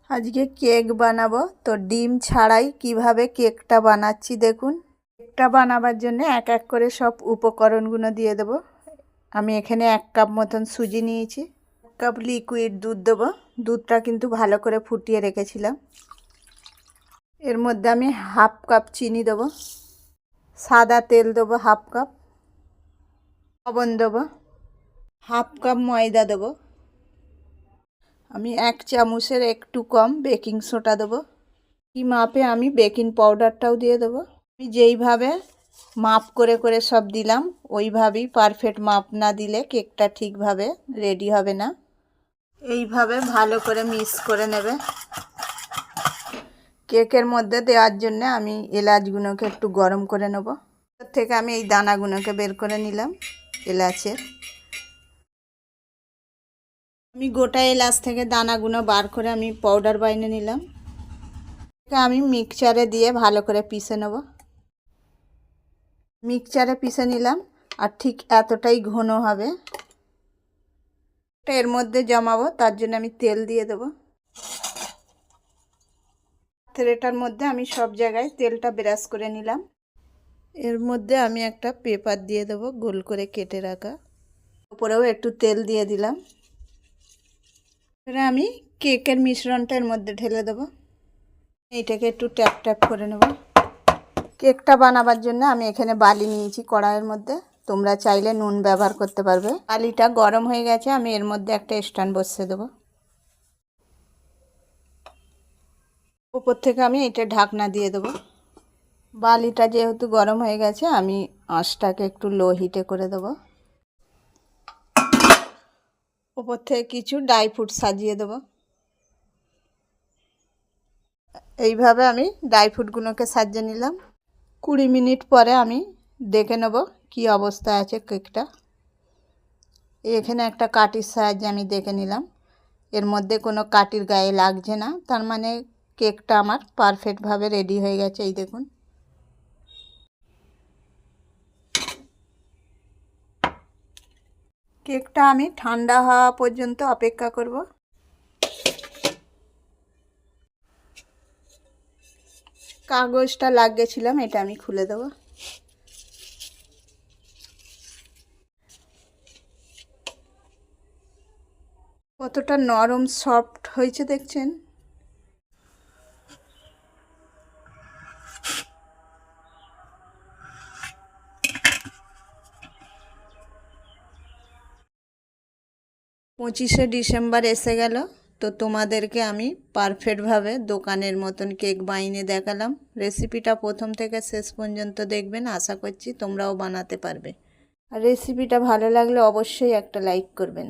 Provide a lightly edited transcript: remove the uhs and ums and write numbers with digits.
আজকে কেক বানাবো। তো ডিম ছাড়াই কিভাবে কেকটা বানাচ্ছি দেখুন। কেকটা বানাবার জন্য এক এক করে সব উপকরণগুলো দিয়ে দেব। আমি এখানে 1 কাপ মতন সুজি নিয়েছি। 1 কাপ লিকুইড দুধ দেবো। দুধটা কিন্তু ভালো করে ফুটিয়ে রেখেছিলাম। এর মধ্যে আমি 1/2 কাপ চিনি দেবো। সাদা তেল দেবো 1/2 কাপ। লবণ দেবো। 1/2 কাপ ময়দা দেবো। আমি 1 চামচের একটু কম বেকিং সোডা দেবো। এই মাপে আমি বেকিং পাউডারটাও দিয়ে দেবো। আমি যেইভাবে মাপ করে করে সব দিলাম ওইভাবেই পারফেক্ট মাপ না দিলে কেকটা ঠিকভাবে রেডি হবে না। এইভাবে ভালো করে মিক্স করে নেবে। কেকের মধ্যে দেওয়ার জন্য আমি এলাচগুলোকে একটু গরম করে নেব। এর থেকে আমি এই দানাগুলোকে বের করে নিলাম এলাচের। আমি গোটা এলাচ থেকে দানাগুলো বার করে আমি পাউডার বানিয়ে নিলাম। আমি মিক্সচারে দিয়ে ভালো করে পিষে নেব। মিক্সচারে পিষে নিলাম আর ঠিক এতটাই ঘন হবে। এর মধ্যে জমাবো, তার জন্য আমি তেল দিয়ে দেব। তেলটার মধ্যে আমি সব জায়গায় তেলটা ব্রাশ করে নিলাম। এর মধ্যে আমি একটা পেপার দিয়ে দেব গোল করে কেটে রাখা। উপরেও একটু তেল দিয়ে দিলাম। এবারে আমি কেকের মিশ্রণটা এর মধ্যে ঢেলে দেব। এইটাকে একটু ট্যাপ ট্যাপ করে নেব। কেকটা বানাবার জন্য আমি এখানে বালি নিয়েছি কড়াইয়ের মধ্যে। তোমরা চাইলে নুন ব্যবহার করতে পারবে। বালিটা গরম হয়ে গেছে, আমি এর মধ্যে একটা স্ট্যান্ড বসিয়ে দেবো। উপর থেকে আমি এটা ঢাকনা দিয়ে দেবো। বালিটা যেহেতু গরম হয়ে গেছে আমি আঁচটাকে একটু লো হিটে করে দেবো। উপর থেকে কিছু ড্রাই ফ্রুট সাজিয়ে দেবো। এইভাবে আমি ড্রাই ফ্রুটগুলোকে সাজিয়ে নিলাম। 20 মিনিট পরে আমি দেখে নেব কি অবস্থায় আছে কেকটা। এখানে একটা কাঠির সাহায্যে আমি দেখে নিলাম, এর মধ্যে কোনো কাঠির গায়ে লাগছে না, তার মানে কেকটা আমার পারফেক্টভাবে রেডি হয়ে গেছে। এই দেখুন। কেকটা আমি ঠান্ডা হওয়া পর্যন্ত অপেক্ষা করব। কাগজটা লাগিয়েছিলাম, এটা আমি খুলে দেব। কতটা নরম সফট হয়েছে দেখছেন। পঁচিশে ডিসেম্বর এসে গেল। তো তোমাদেরকে আমি পারফেক্টভাবে দোকানের মতন কেক বানিয়ে দেখালাম। রেসিপিটা প্রথম থেকে শেষ পর্যন্ত দেখবেন, আশা করছি তোমরাও বানাতে পারবে। আর রেসিপিটা ভালো লাগলে অবশ্যই একটা লাইক করবেন।